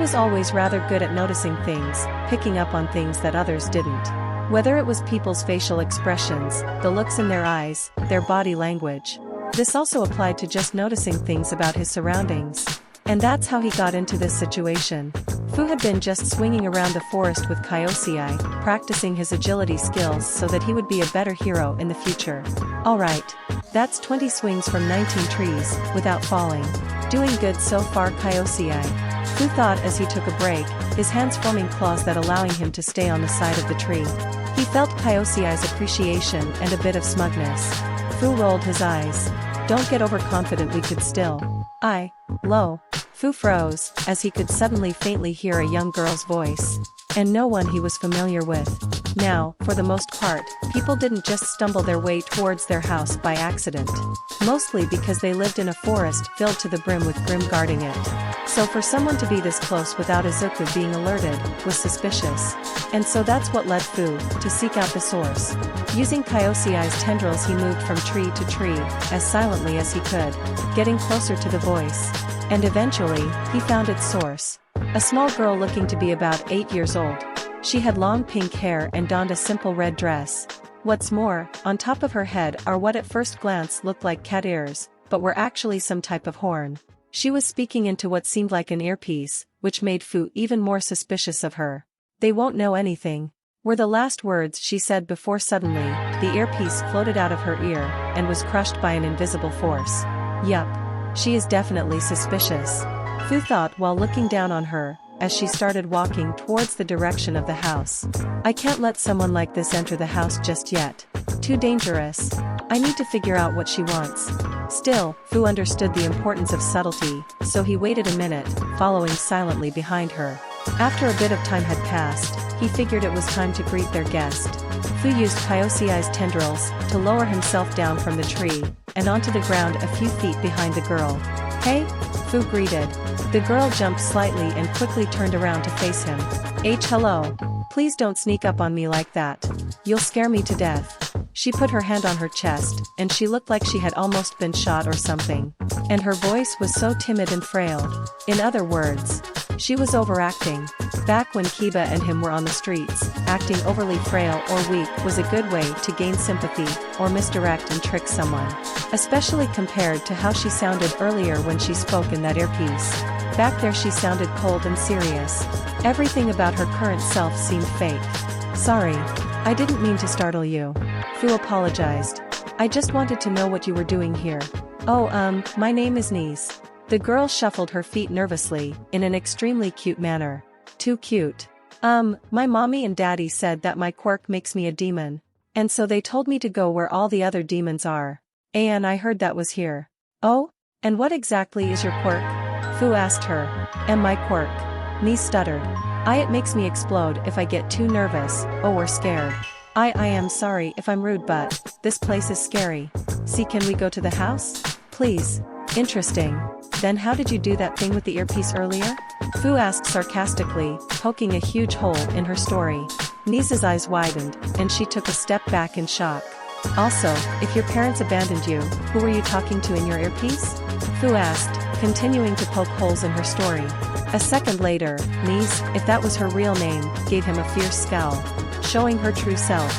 was always rather good at noticing things, picking up on things that others didn't. Whether it was people's facial expressions, the looks in their eyes, their body language. This also applied to just noticing things about his surroundings. And that's how he got into this situation. Fu had been just swinging around the forest with Kaiosei, practicing his agility skills so that he would be a better hero in the future. Alright. That's 20 swings from 19 trees, without falling. Doing good so far, Kaiosei. Fu thought as he took a break, his hands forming claws that allowing him to stay on the side of the tree. He felt Kaiosei's appreciation and a bit of smugness. Fu rolled his eyes. Don't get overconfident, we could still. Low. Fu froze, as he could suddenly faintly hear a young girl's voice. And no one he was familiar with. Now, for the most part, people didn't just stumble their way towards their house by accident. Mostly because they lived in a forest filled to the brim with Grim guarding it. So for someone to be this close without Izuku being alerted, was suspicious. And so that's what led Fu to seek out the source. Using Kaiosei's tendrils, he moved from tree to tree, as silently as he could, getting closer to the voice. And eventually, he found its source. A small girl looking to be about 8 years old. She had long pink hair and donned a simple red dress. What's more, on top of her head are what at first glance looked like cat ears, but were actually some type of horn. She was speaking into what seemed like an earpiece, which made Fu even more suspicious of her. They won't know anything, were the last words she said before suddenly, the earpiece floated out of her ear, and was crushed by an invisible force. Yup. She is definitely suspicious. Fu thought while looking down on her, as she started walking towards the direction of the house. I can't let someone like this enter the house just yet. Too dangerous. I need to figure out what she wants. Still, Fu understood the importance of subtlety, so he waited a minute, following silently behind her. After a bit of time had passed, he figured it was time to greet their guest. Fu used Kaiosei's tendrils to lower himself down from the tree, and onto the ground a few feet behind the girl. Hey? Fu greeted. The girl jumped slightly and quickly turned around to face him. Hello. Please don't sneak up on me like that. You'll scare me to death. She put her hand on her chest, and she looked like she had almost been shot or something. And her voice was so timid and frail. In other words, she was overacting. Back when Kiba and him were on the streets, acting overly frail or weak was a good way to gain sympathy, or misdirect and trick someone. Especially compared to how she sounded earlier when she spoke in that earpiece. Back there she sounded cold and serious. Everything about her current self seemed fake. Sorry. I didn't mean to startle you. Fu apologized. I just wanted to know what you were doing here. Oh, my name is Niece. The girl shuffled her feet nervously, in an extremely cute manner. Too cute. My mommy and daddy said that my quirk makes me a demon. And so they told me to go where all the other demons are. And I heard that was here. Oh? And what exactly is your quirk? Fu asked her. And my quirk. Niece stuttered. It makes me explode if I get too nervous, or scared. I am sorry if I'm rude, but this place is scary. See, can we go to the house? Please. Interesting. Then how did you do that thing with the earpiece earlier? Fu asked sarcastically, poking a huge hole in her story. Niece's eyes widened, and she took a step back in shock. Also, if your parents abandoned you, who were you talking to in your earpiece? Fu asked, continuing to poke holes in her story. A second later, Niece, if that was her real name, gave him a fierce scowl, showing her true self.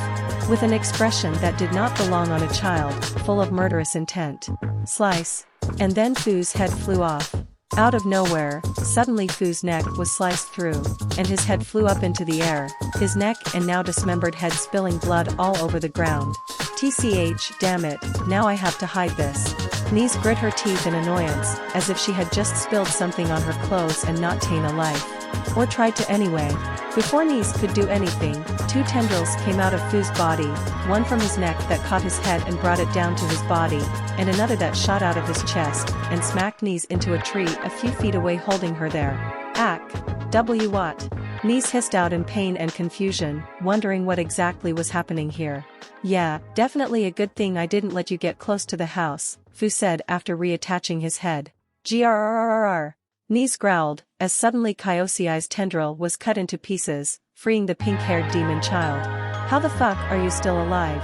With an expression that did not belong on a child, full of murderous intent. Slice. And then Fu's head flew off. Out of nowhere, suddenly Fu's neck was sliced through, and his head flew up into the air, his neck and now dismembered head spilling blood all over the ground. TCH, damn it, now I have to hide this. Niece grit her teeth in annoyance, as if she had just spilled something on her clothes and not ta'en a life. Or tried to anyway. Before Niece could do anything, two tendrils came out of Fu's body, one from his neck that caught his head and brought it down to his body, and another that shot out of his chest, and smacked Niece into a tree a few feet away, holding her there. Ack. W what? Niece hissed out in pain and confusion, wondering what exactly was happening here. Yeah, definitely a good thing I didn't let you get close to the house, Fu said after reattaching his head. Grrrr. Niece growled, as suddenly Kaiosei's tendril was cut into pieces, freeing the pink-haired demon child. How the fuck are you still alive?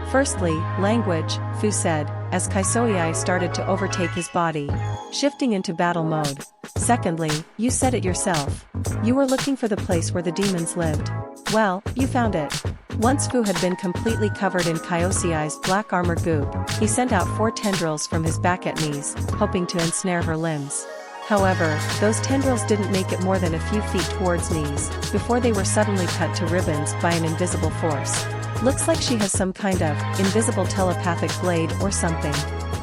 Firstly, language, Fu said, as Kaiosei started to overtake his body, shifting into battle mode. Secondly, you said it yourself. You were looking for the place where the demons lived. Well, you found it. Once Fu had been completely covered in Kaiosei's black armor goop, he sent out 4 tendrils from his back at knees, hoping to ensnare her limbs. However, those tendrils didn't make it more than a few feet towards knees, before they were suddenly cut to ribbons by an invisible force. Looks like she has some kind of invisible telepathic blade or something.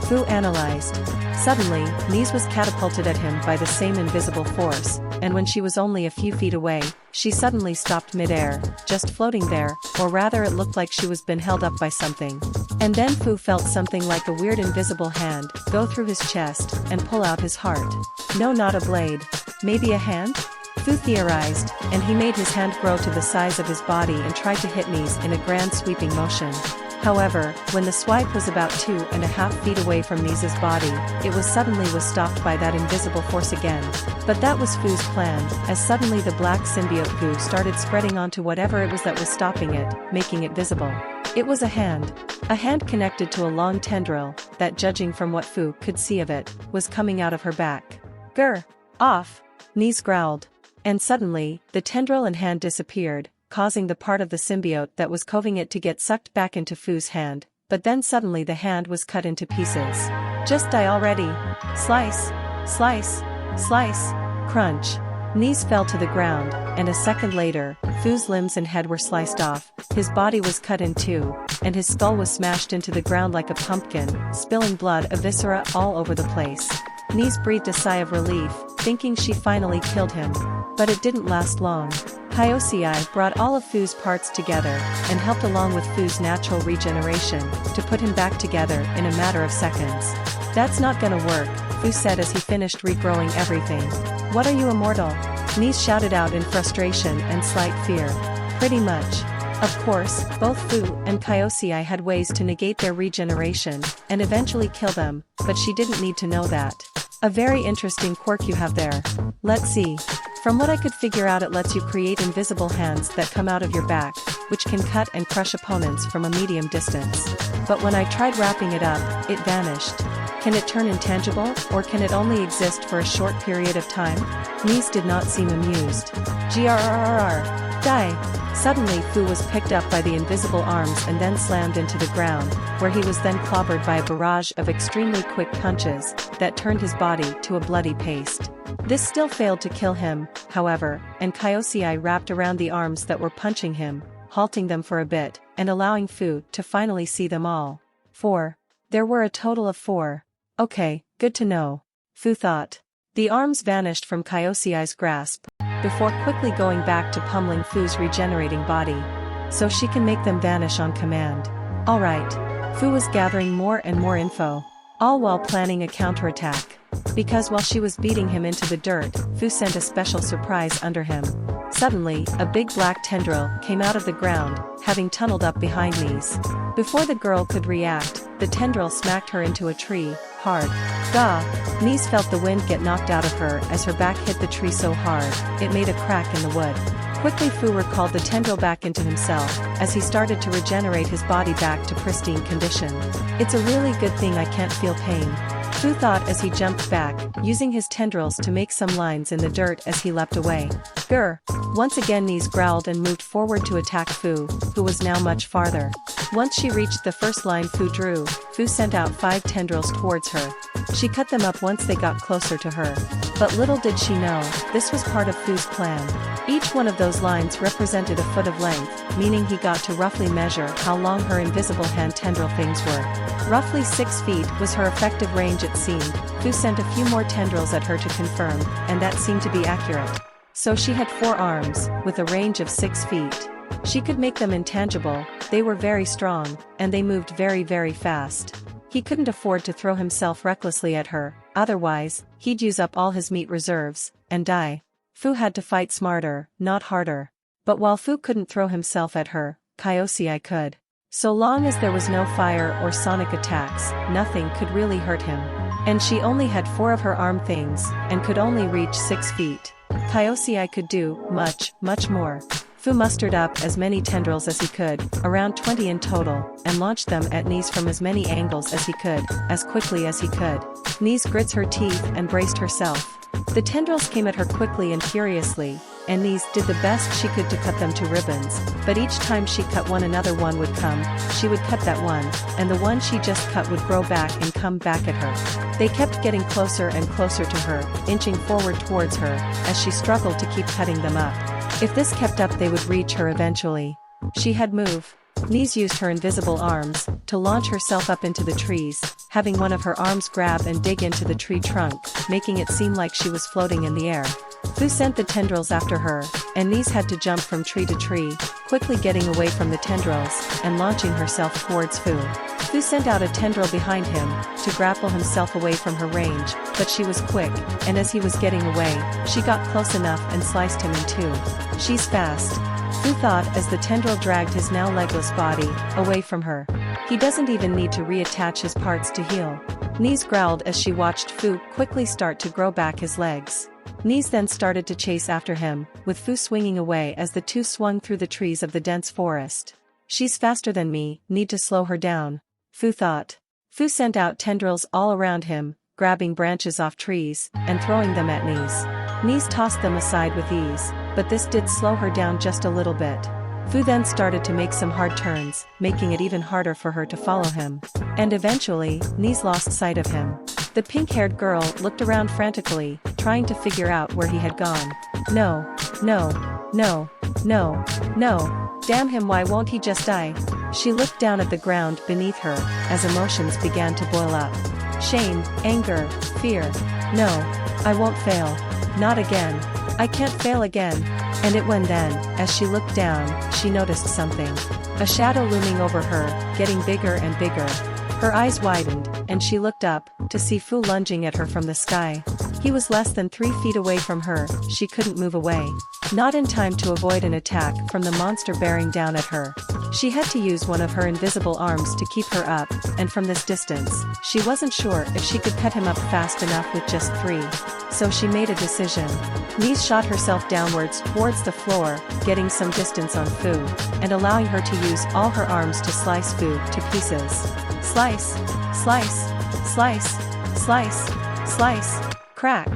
Fu analyzed. Suddenly, Knees was catapulted at him by the same invisible force, and when she was only a few feet away, she suddenly stopped mid-air, just floating there, or rather it looked like she was been held up by something. And then Fu felt something like a weird invisible hand go through his chest and pull out his heart. No, not a blade. Maybe a hand? Fu theorized, and he made his hand grow to the size of his body and tried to hit Knees in a grand sweeping motion. However, when the swipe was about 2.5 feet away from Knees' body, it was suddenly stopped by that invisible force again. But that was Fu's plan, as suddenly the black symbiote goo started spreading onto whatever it was that was stopping it, making it visible. It was a hand. A hand connected to a long tendril, that judging from what Fu could see of it, was coming out of her back. Grr! Off! Knees growled. And suddenly, the tendril and hand disappeared, causing the part of the symbiote that was covering it to get sucked back into Fu's hand, but then suddenly the hand was cut into pieces. Just die already. Slice! Slice! Slice! Crunch! Knees fell to the ground, and a second later, Fu's limbs and head were sliced off, his body was cut in 2, and his skull was smashed into the ground like a pumpkin, spilling blood and viscera all over the place. Knees breathed a sigh of relief, thinking she finally killed him. But it didn't last long. Kaiosei brought all of Fu's parts together, and helped along with Fu's natural regeneration, to put him back together in a matter of seconds. That's not gonna work, Fu said as he finished regrowing everything. What are you, immortal? Knees shouted out in frustration and slight fear. Pretty much. Of course, both Fu and Kaiosei had ways to negate their regeneration, and eventually kill them, but she didn't need to know that. A very interesting quirk you have there. Let's see. From what I could figure out, it lets you create invisible hands that come out of your back, which can cut and crush opponents from a medium distance. But when I tried wrapping it up, it vanished. Can it turn intangible, or can it only exist for a short period of time? Knees did not seem amused. Grrrr. Die! Suddenly Fu was picked up by the invisible arms and then slammed into the ground, where he was then clobbered by a barrage of extremely quick punches, that turned his body to a bloody paste. This still failed to kill him, however, and Kaiosei wrapped around the arms that were punching him, halting them for a bit, and allowing Fu to finally see them all. 4. There were a total of 4. Okay, good to know. Fu thought. The arms vanished from Kaiosei's grasp, before quickly going back to pummeling Fu's regenerating body. So she can make them vanish on command. Alright. Fu was gathering more and more info, all while planning a counterattack. Because while she was beating him into the dirt, Fu sent a special surprise under him. Suddenly, a big black tendril came out of the ground, having tunneled up behind Knees. Before the girl could react, the tendril smacked her into a tree, hard. Gah! Knees felt the wind get knocked out of her as her back hit the tree so hard, it made a crack in the wood. Quickly Fu recalled the tendril back into himself, as he started to regenerate his body back to pristine condition. It's a really good thing I can't feel pain. Fu thought as he jumped back, using his tendrils to make some lines in the dirt as he leapt away. Grr! Once again Knees growled and moved forward to attack Fu, who was now much farther. Once she reached the first line Fu drew, Fu sent out 5 tendrils towards her. She cut them up once they got closer to her. But little did she know, this was part of Fu's plan. Each one of those lines represented a foot of length, meaning he got to roughly measure how long her invisible hand tendril things were. Roughly 6 feet was her effective range it seemed. Fu sent a few more tendrils at her to confirm, and that seemed to be accurate. So she had 4 arms, with a range of 6 feet. She could make them intangible, they were very strong, and they moved very very fast. He couldn't afford to throw himself recklessly at her, otherwise, he'd use up all his meat reserves, and die. Fu had to fight smarter, not harder. But while Fu couldn't throw himself at her, Kaiosei could. So long as there was no fire or sonic attacks, nothing could really hurt him. And she only had 4 of her arm things, and could only reach 6 feet. Kaiosei could do much, much more. Fu mustered up as many tendrils as he could, around 20 in total, and launched them at Nice from as many angles as he could, as quickly as he could. Nice grits her teeth and braced herself. The tendrils came at her quickly and furiously, and Nice did the best she could to cut them to ribbons, but each time she cut one another one would come, she would cut that one, and the one she just cut would grow back and come back at her. They kept getting closer and closer to her, inching forward towards her, as she struggled to keep cutting them up. If this kept up they would reach her eventually. She had move. Nice used her invisible arms to launch herself up into the trees, having one of her arms grab and dig into the tree trunk, making it seem like she was floating in the air. Fu sent the tendrils after her, and Nice had to jump from tree to tree, quickly getting away from the tendrils, and launching herself towards Fu. Fu sent out a tendril behind him, to grapple himself away from her range, but she was quick, and as he was getting away, she got close enough and sliced him in two. She's fast. Fu thought as the tendril dragged his now legless body away from her. He doesn't even need to reattach his parts to heal. Nice growled as she watched Fu quickly start to grow back his legs. Nice then started to chase after him, with Fu swinging away as the two swung through the trees of the dense forest. She's faster than me, need to slow her down, Fu thought. Fu sent out tendrils all around him, grabbing branches off trees, and throwing them at Nice. Nice tossed them aside with ease, but this did slow her down just a little bit. Fu then started to make some hard turns, making it even harder for her to follow him. And eventually, Nice lost sight of him. The pink-haired girl looked around frantically, trying to figure out where he had gone. No, no, no, no, no. Damn him, why won't he just die? She looked down at the ground beneath her, as emotions began to boil up. Shame, anger, fear. No, I won't fail. Not again. I can't fail again. And it when then, as she looked down, she noticed something. A shadow looming over her, getting bigger and bigger. Her eyes widened, and she looked up, to see Fu lunging at her from the sky. He was less than 3 feet away from her, she couldn't move away. Not in time to avoid an attack from the monster bearing down at her. She had to use one of her invisible arms to keep her up, and from this distance, she wasn't sure if she could cut him up fast enough with just 3. So she made a decision. Nice shot herself downwards towards the floor, getting some distance on Fu, and allowing her to use all her arms to slice Fu to pieces. Slice, slice, slice, slice, slice, crack.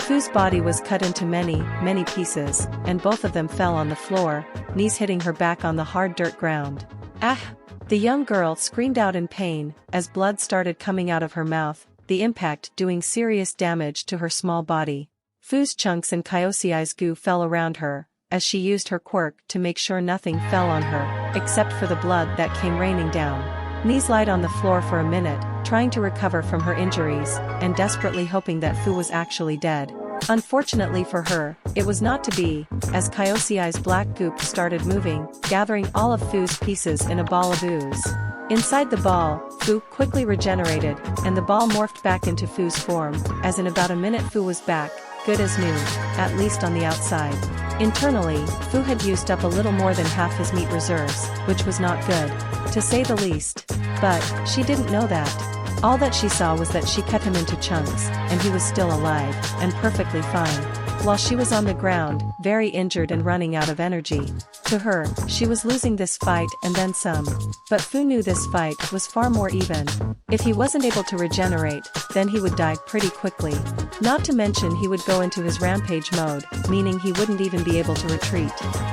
Fu's body was cut into many, many pieces, and both of them fell on the floor, Nice hitting her back on the hard dirt ground. Ah! The young girl screamed out in pain, as blood started coming out of her mouth, the impact doing serious damage to her small body. Fu's chunks and Kyoseai's goo fell around her, as she used her quirk to make sure nothing fell on her, except for the blood that came raining down. Nice lied on the floor for a minute, trying to recover from her injuries, and desperately hoping that Fu was actually dead. Unfortunately for her, it was not to be, as Kyoseai's black goop started moving, gathering all of Fu's pieces in a ball of ooze. Inside the ball, Fu quickly regenerated, and the ball morphed back into Fu's form, as in about a minute Fu was back, good as new, at least on the outside. Internally, Fu had used up a little more than half his meat reserves, which was not good, to say the least. But, she didn't know that. All that she saw was that she cut him into chunks, and he was still alive, and perfectly fine. While she was on the ground, very injured and running out of energy. To her, she was losing this fight and then some. But Fu knew this fight was far more even. If he wasn't able to regenerate, then he would die pretty quickly. Not to mention he would go into his rampage mode, meaning he wouldn't even be able to retreat.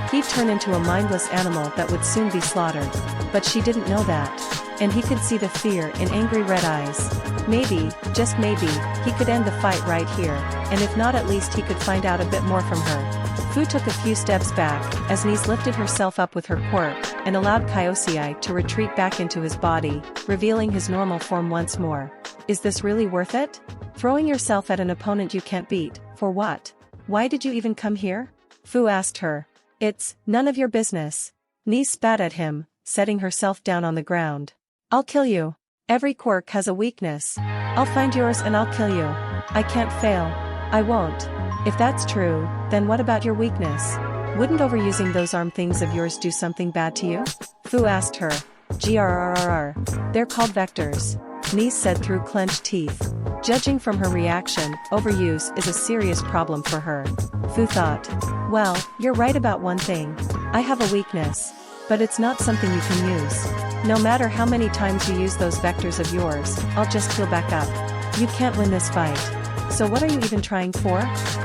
He'd turn into a mindless animal that would soon be slaughtered. But she didn't know that. And he could see the fear in angry red eyes. Maybe, just maybe, he could end the fight right here, and if not at least he could find out a bit more from her. Fu took a few steps back, as Nice lifted herself up with her quirk, and allowed Kyoseai to retreat back into his body, revealing his normal form once more. Is this really worth it? Throwing yourself at an opponent you can't beat, for what? Why did you even come here? Fu asked her. It's none of your business. Nice spat at him, setting herself down on the ground. I'll kill you. Every quirk has a weakness. I'll find yours and I'll kill you. I can't fail. I won't. If that's true, then what about your weakness? Wouldn't overusing those arm things of yours do something bad to you? Fu asked her. Grrrr. They're called vectors. Nice said through clenched teeth. Judging from her reaction, overuse is a serious problem for her. Fu thought. Well, you're right about one thing. I have a weakness. But it's not something you can use. No matter how many times you use those vectors of yours, I'll just heal back up. You can't win this fight. So what are you even trying for?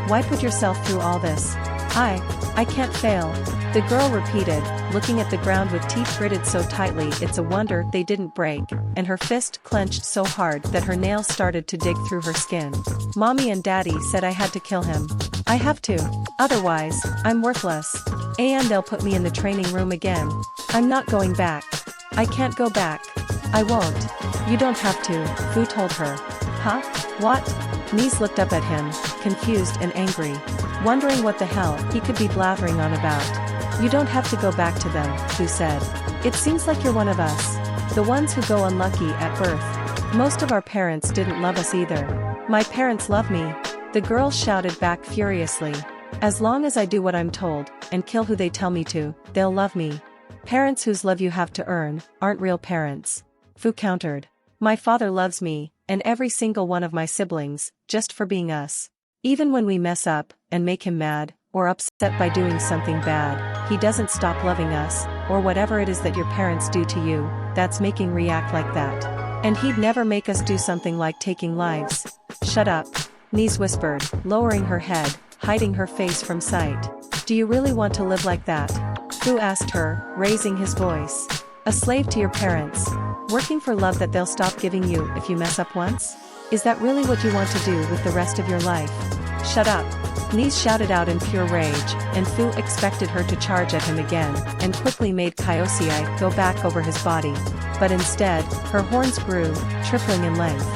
Why put yourself through all this? I can't fail. The girl repeated, looking at the ground with teeth gritted so tightly it's a wonder they didn't break, and her fist clenched so hard that her nails started to dig through her skin. Mommy and Daddy said I had to kill him. I have to. Otherwise, I'm worthless. And they'll put me in the training room again. I'm not going back. I can't go back. I won't. You don't have to, Fu told her. Huh? What? Mies looked up at him, confused and angry, wondering what the hell he could be blathering on about. You don't have to go back to them, Fu said. It seems like you're one of us. The ones who go unlucky at birth. Most of our parents didn't love us either. My parents love me. The girl shouted back furiously. As long as I do what I'm told, and kill who they tell me to, they'll love me. Parents whose love you have to earn, aren't real parents. Fu countered. My father loves me, and every single one of my siblings, just for being us. Even when we mess up, and make him mad, or upset by doing something bad, he doesn't stop loving us, or whatever it is that your parents do to you, that's making react like that. And he'd never make us do something like taking lives. Shut up. Mies whispered, lowering her head, hiding her face from sight. Do you really want to live like that? Fu asked her, raising his voice. A slave to your parents. Working for love that they'll stop giving you if you mess up once? Is that really what you want to do with the rest of your life? Shut up. Mies shouted out in pure rage, and Fu expected her to charge at him again, and quickly made Kaiosei go back over his body. But instead, her horns grew, tripling in length.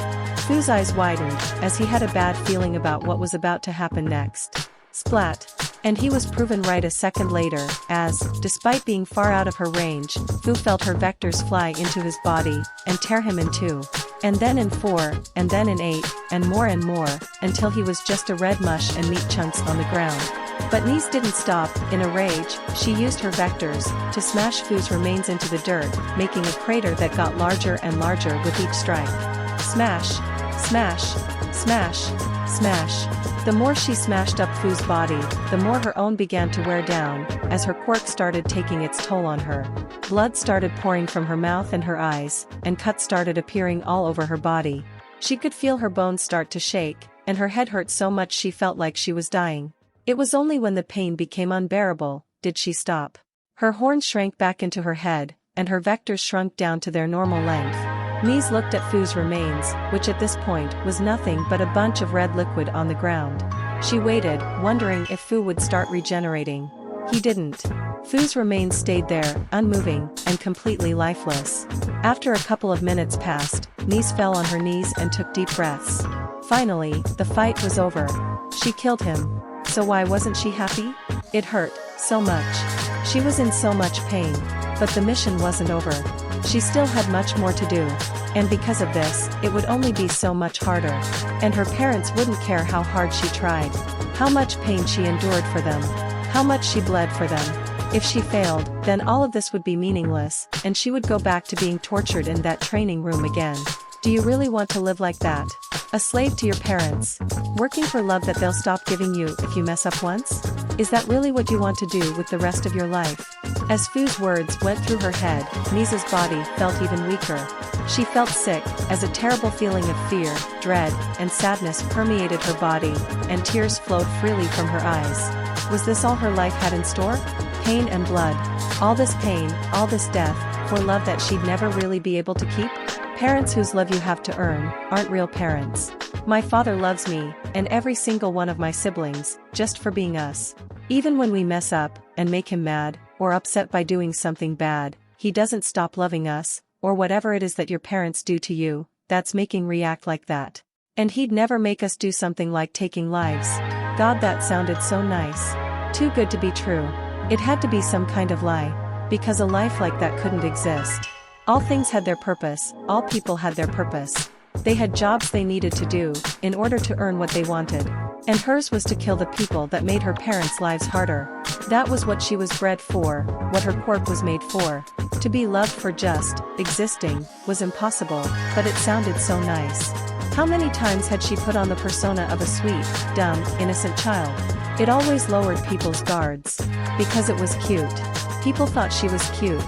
Fu's eyes widened, as he had a bad feeling about what was about to happen next. Splat. And he was proven right a second later, as, despite being far out of her range, Fu felt her vectors fly into his body, and tear him in two. And then in 4, and then in 8, and more, until he was just a red mush and meat chunks on the ground. But Mies didn't stop. In a rage, she used her vectors to smash Fu's remains into the dirt, making a crater that got larger and larger with each strike. Smash! Smash! Smash! Smash! The more she smashed up Fu's body, the more her own began to wear down, as her quirk started taking its toll on her. Blood started pouring from her mouth and her eyes, and cuts started appearing all over her body. She could feel her bones start to shake, and her head hurt so much she felt like she was dying. It was only when the pain became unbearable, did she stop. Her horns shrank back into her head, and her vectors shrunk down to their normal length. Mies looked at Fu's remains, which at this point was nothing but a bunch of red liquid on the ground. She waited, wondering if Fu would start regenerating. He didn't. Fu's remains stayed there, unmoving, and completely lifeless. After a couple of minutes passed, Mies fell on her knees and took deep breaths. Finally, the fight was over. She killed him. So why wasn't she happy? It hurt so much. She was in so much pain. But the mission wasn't over. She still had much more to do. And because of this, it would only be so much harder. And her parents wouldn't care how hard she tried. How much pain she endured for them. How much she bled for them. If she failed, then all of this would be meaningless, and she would go back to being tortured in that training room again. Do you really want to live like that? A slave to your parents? Working for love that they'll stop giving you if you mess up once? Is that really what you want to do with the rest of your life? As Fu's words went through her head, Misa's body felt even weaker. She felt sick, as a terrible feeling of fear, dread, and sadness permeated her body, and tears flowed freely from her eyes. Was this all her life had in store? Pain and blood. All this pain, all this death, for love that she'd never really be able to keep? Parents whose love you have to earn, aren't real parents. My father loves me, and every single one of my siblings, just for being us. Even when we mess up, and make him mad, or upset by doing something bad, he doesn't stop loving us, or whatever it is that your parents do to you, that's making react like that. And he'd never make us do something like taking lives. God, that sounded so nice. Too good to be true. It had to be some kind of lie. Because a life like that couldn't exist. All things had their purpose, all people had their purpose. They had jobs they needed to do, in order to earn what they wanted. And hers was to kill the people that made her parents' lives harder. That was what she was bred for, what her quirk was made for. To be loved for just existing was impossible, but it sounded so nice. How many times had she put on the persona of a sweet, dumb, innocent child? It always lowered people's guards. Because it was cute. People thought she was cute.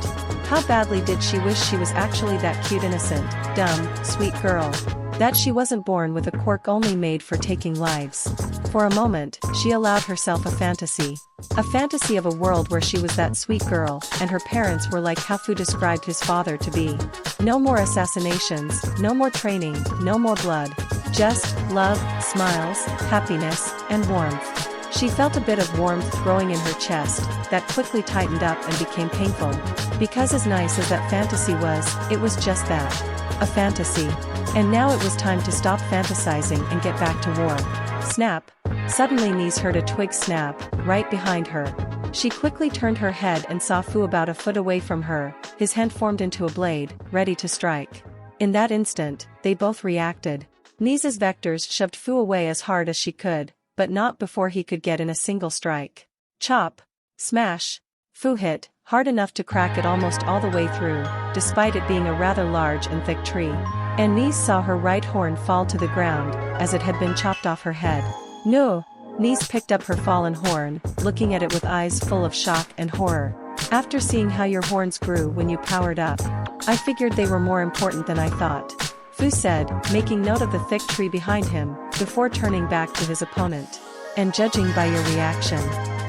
How badly did she wish she was actually that cute, innocent, dumb, sweet girl? That she wasn't born with a quirk only made for taking lives. For a moment, she allowed herself a fantasy. A fantasy of a world where she was that sweet girl, and her parents were like how Fu described his father to be. No more assassinations, no more training, no more blood. Just love, smiles, happiness, and warmth. She felt a bit of warmth growing in her chest, that quickly tightened up and became painful. Because as nice as that fantasy was, it was just that. A fantasy. And now it was time to stop fantasizing and get back to war. Snap. Suddenly Niece heard a twig snap, right behind her. She quickly turned her head and saw Fu about a foot away from her, his hand formed into a blade, ready to strike. In that instant, they both reacted. Niece's vectors shoved Fu away as hard as she could, but not before he could get in a single strike. Chop. Smash. Fu hit, hard enough to crack it almost all the way through, despite it being a rather large and thick tree. And Niece saw her right horn fall to the ground, as it had been chopped off her head. No! Niece picked up her fallen horn, looking at it with eyes full of shock and horror. After seeing how your horns grew when you powered up, I figured they were more important than I thought. Fu said, making note of the thick tree behind him, before turning back to his opponent. And judging by your reaction,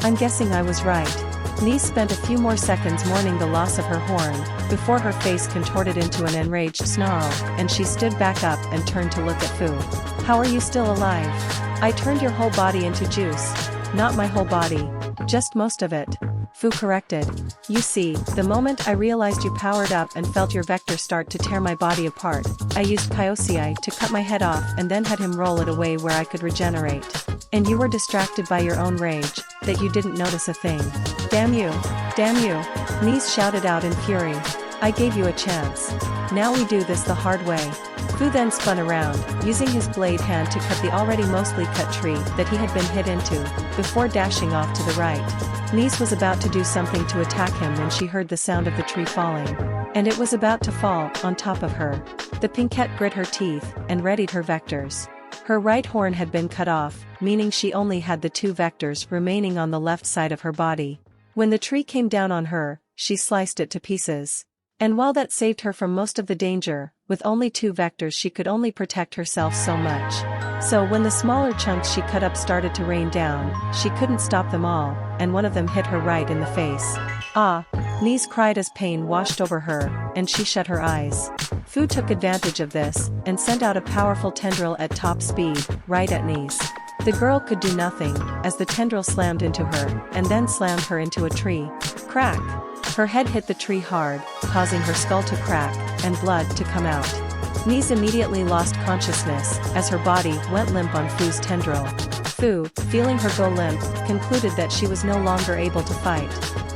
I'm guessing I was right. Niece spent a few more seconds mourning the loss of her horn, before her face contorted into an enraged snarl, and she stood back up and turned to look at Fu. How are you still alive? I turned your whole body into juice. Not my whole body. Just most of it. Fu corrected. You see, the moment I realized you powered up and felt your vector start to tear my body apart, I used Kyocei to cut my head off and then had him roll it away where I could regenerate. And you were distracted by your own rage, that you didn't notice a thing. Damn you! Damn you! Niece shouted out in fury. I gave you a chance. Now we do this the hard way. Fu then spun around, using his blade hand to cut the already mostly cut tree that he had been hit into, before dashing off to the right. Niece was about to do something to attack him when she heard the sound of the tree falling. And it was about to fall on top of her. The pinkette grit her teeth and readied her vectors. Her right horn had been cut off, meaning she only had the two vectors remaining on the left side of her body. When the tree came down on her, she sliced it to pieces. And while that saved her from most of the danger, with only two vectors she could only protect herself so much. So when the smaller chunks she cut up started to rain down, she couldn't stop them all, and one of them hit her right in the face. Ah! Niece cried as pain washed over her, and she shut her eyes. Fu took advantage of this, and sent out a powerful tendril at top speed, right at Niece. The girl could do nothing, as the tendril slammed into her, and then slammed her into a tree. Crack! Her head hit the tree hard, causing her skull to crack, and blood to come out. Niece immediately lost consciousness, as her body went limp on Fu's tendril. Fu, feeling her go limp, concluded that she was no longer able to fight.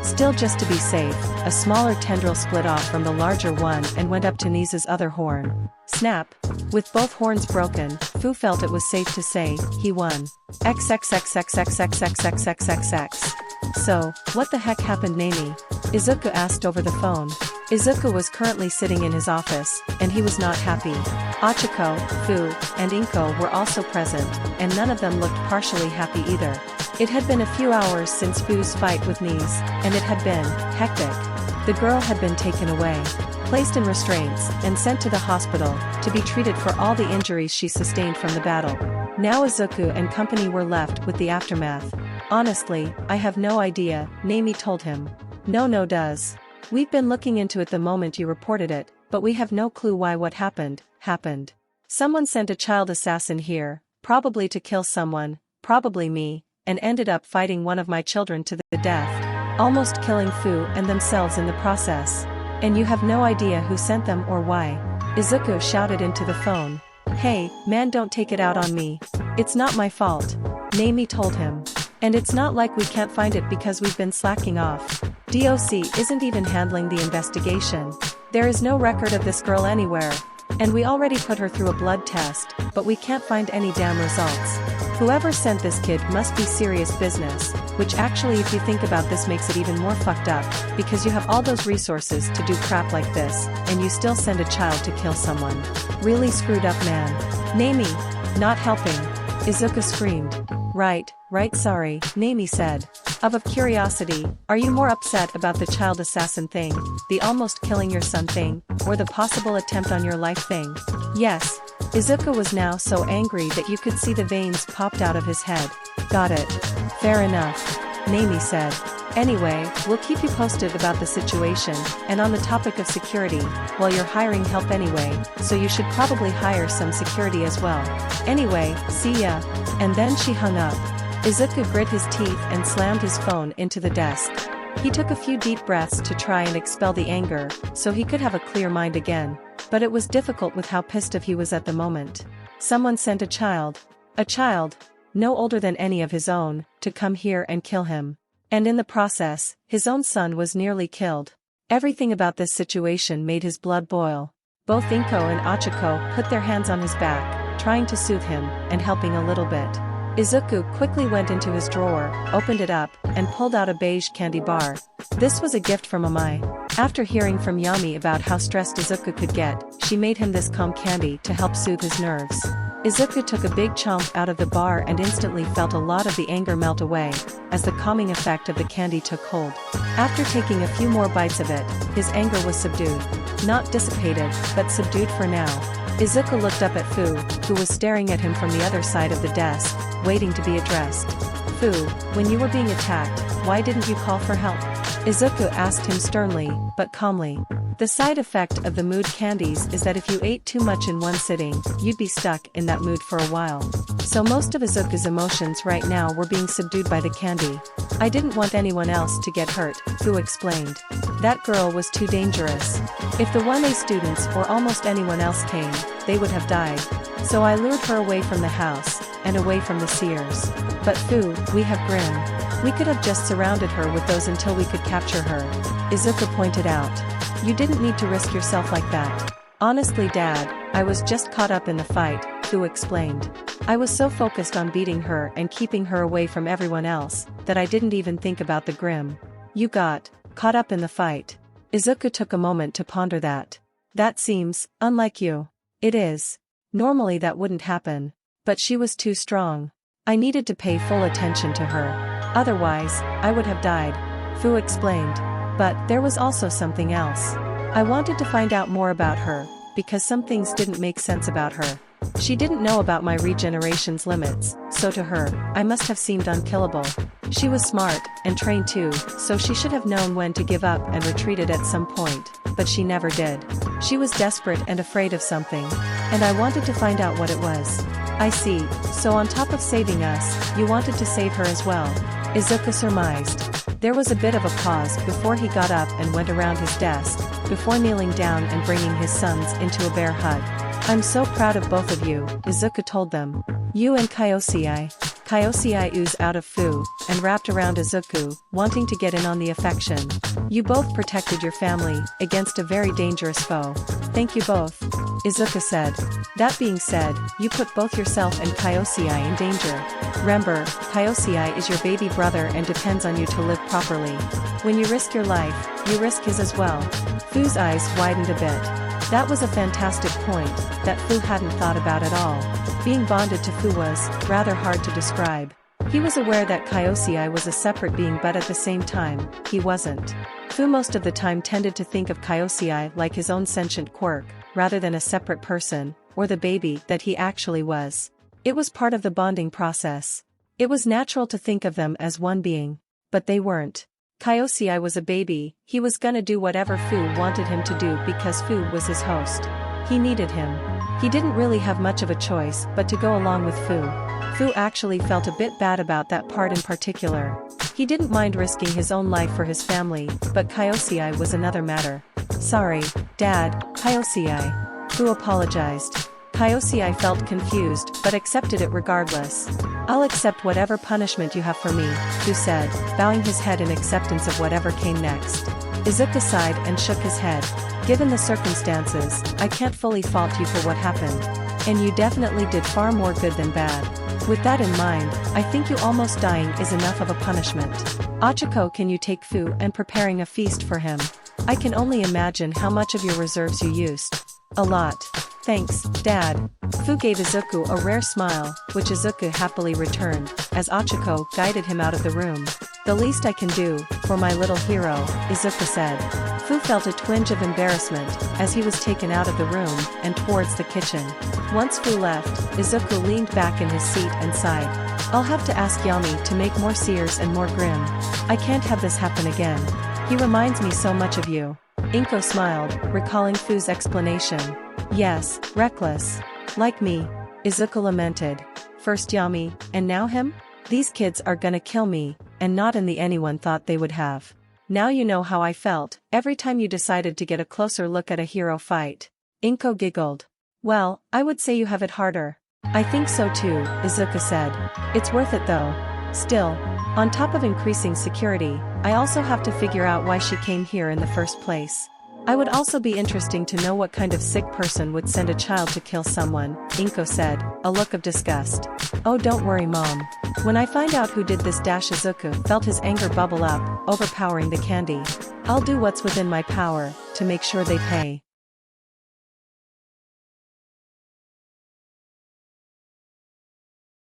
Still, just to be safe, a smaller tendril split off from the larger one and went up to Niece's other horn. Snap! With both horns broken, Fu felt it was safe to say, he won. XXXXXXXXXXX. So, what the heck happened, Nami? Izuku asked over the phone. Izuku was currently sitting in his office, and he was not happy. Achiko, Fu, and Inko were also present, and none of them looked partially happy either. It had been a few hours since Fu's fight with Niece, and it had been hectic. The girl had been taken away, placed in restraints, and sent to the hospital, to be treated for all the injuries she sustained from the battle. Now Izuku and company were left with the aftermath. Honestly, I have no idea, Nami told him. No does. We've been looking into it the moment you reported it, but we have no clue why what happened. Someone sent a child assassin here, probably to kill someone, probably me, and ended up fighting one of my children to the death, almost killing Fu and themselves in the process. And you have no idea who sent them or why. Izuku shouted into the phone. Hey, man, don't take it out on me. It's not my fault. Nami told him. And it's not like we can't find it because we've been slacking off. DOC isn't even handling the investigation. There is no record of this girl anywhere. And we already put her through a blood test, but we can't find any damn results. Whoever sent this kid must be serious business, which actually if you think about this makes it even more fucked up, because you have all those resources to do crap like this, and you still send a child to kill someone. Really screwed up man. Nami. Not helping. Izuku screamed. Right, sorry, Nami said. Of curiosity, are you more upset about the child assassin thing, the almost killing your son thing, or the possible attempt on your life thing? Yes. Izuku was now so angry that you could see the veins popped out of his head. Got it. Fair enough. Nami said. Anyway, we'll keep you posted about the situation, and on the topic of security, well you're hiring help anyway, so you should probably hire some security as well. Anyway, see ya. And then she hung up. Izuku grit his teeth and slammed his phone into the desk. He took a few deep breaths to try and expel the anger, so he could have a clear mind again, but it was difficult with how pissed off he was at the moment. Someone sent a child, no older than any of his own, to come here and kill him. And in the process, his own son was nearly killed. Everything about this situation made his blood boil. Both Inko and Achiko put their hands on his back, trying to soothe him, and helping a little bit. Izuku quickly went into his drawer, opened it up, and pulled out a beige candy bar. This was a gift from Amai. After hearing from Yami about how stressed Izuku could get, she made him this calm candy to help soothe his nerves. Izuku took a big chomp out of the bar and instantly felt a lot of the anger melt away, as the calming effect of the candy took hold. After taking a few more bites of it, his anger was subdued. Not dissipated, but subdued for now. Izuku looked up at Fu, who was staring at him from the other side of the desk, waiting to be addressed. Fu, when you were being attacked, why didn't you call for help? Izuku asked him sternly, but calmly. The side effect of the mood candies is that if you ate too much in one sitting, you'd be stuck in that mood for a while. So most of Izuku's emotions right now were being subdued by the candy. I didn't want anyone else to get hurt, Fu explained. That girl was too dangerous. If the 1A students or almost anyone else came, they would have died. So I lured her away from the house, and away from the seers. But Fu, we have Grim. We could have just surrounded her with those until we could capture her. Izuku pointed out. You didn't need to risk yourself like that. Honestly Dad, I was just caught up in the fight, Fu explained. I was so focused on beating her and keeping her away from everyone else, that I didn't even think about the Grim. You got caught up in the fight. Izuku took a moment to ponder that. That seems unlike you. It is. Normally that wouldn't happen. But she was too strong. I needed to pay full attention to her. Otherwise, I would have died, Fu explained. But there was also something else. I wanted to find out more about her, because some things didn't make sense about her. She didn't know about my regeneration's limits, so to her, I must have seemed unkillable. She was smart, and trained too, so she should have known when to give up and retreated at some point, but she never did. She was desperate and afraid of something, and I wanted to find out what it was. I see, so on top of saving us, you wanted to save her as well, Izuku surmised. There was a bit of a pause before he got up and went around his desk, before kneeling down and bringing his sons into a bear hug. I'm so proud of both of you, Izuku told them. You and Kyosei. Kyosei oozed out of Fu, and wrapped around Izuku, wanting to get in on the affection. You both protected your family, against a very dangerous foe. Thank you both, Izuku said. That being said, you put both yourself and Kyosei in danger. Remember, Kyosei is your baby brother and depends on you to live properly. When you risk your life, you risk his as well. Fu's eyes widened a bit. That was a fantastic point, that Fu hadn't thought about at all. Being bonded to Fu was rather hard to describe. He was aware that Kyosei was a separate being, but at the same time, he wasn't. Fu most of the time tended to think of Kyosei like his own sentient quirk, rather than a separate person, or the baby that he actually was. It was part of the bonding process. It was natural to think of them as one being. But they weren't. Kyosei was a baby, he was gonna do whatever Fu wanted him to do because Fu was his host. He needed him. He didn't really have much of a choice but to go along with Fu. Fu actually felt a bit bad about that part in particular. He didn't mind risking his own life for his family, but Kyosei was another matter. Sorry, Dad, Kyosei. Fu apologized. Kyosei felt confused but accepted it regardless. I'll accept whatever punishment you have for me, Fu said, bowing his head in acceptance of whatever came next. Izuku sighed and shook his head. Given the circumstances, I can't fully fault you for what happened. And you definitely did far more good than bad. With that in mind, I think you almost dying is enough of a punishment. Ochako, can you take Fu and preparing a feast for him? I can only imagine how much of your reserves you used. A lot. Thanks, Dad. Fu gave Izuku a rare smile, which Izuku happily returned, as Ochako guided him out of the room. The least I can do, for my little hero, Izuku said. Fu felt a twinge of embarrassment, as he was taken out of the room, and towards the kitchen. Once Fu left, Izuku leaned back in his seat and sighed. I'll have to ask Yami to make more seers and more grim. I can't have this happen again. He reminds me so much of you. Inko smiled, recalling Fu's explanation. Yes, reckless. Like me. Izuku lamented. First Yami, and now him? These kids are gonna kill me, and not in the anyone thought they would have. Now you know how I felt, every time you decided to get a closer look at a hero fight. Inko giggled. Well, I would say you have it harder. I think so too, Izuku said. It's worth it though. Still, on top of increasing security, I also have to figure out why she came here in the first place. I would also be interesting to know what kind of sick person would send a child to kill someone, Inko said, a look of disgust. Oh, don't worry, Mom. When I find out who did this, Izuku felt his anger bubble up, overpowering the candy. I'll do what's within my power, to make sure they pay.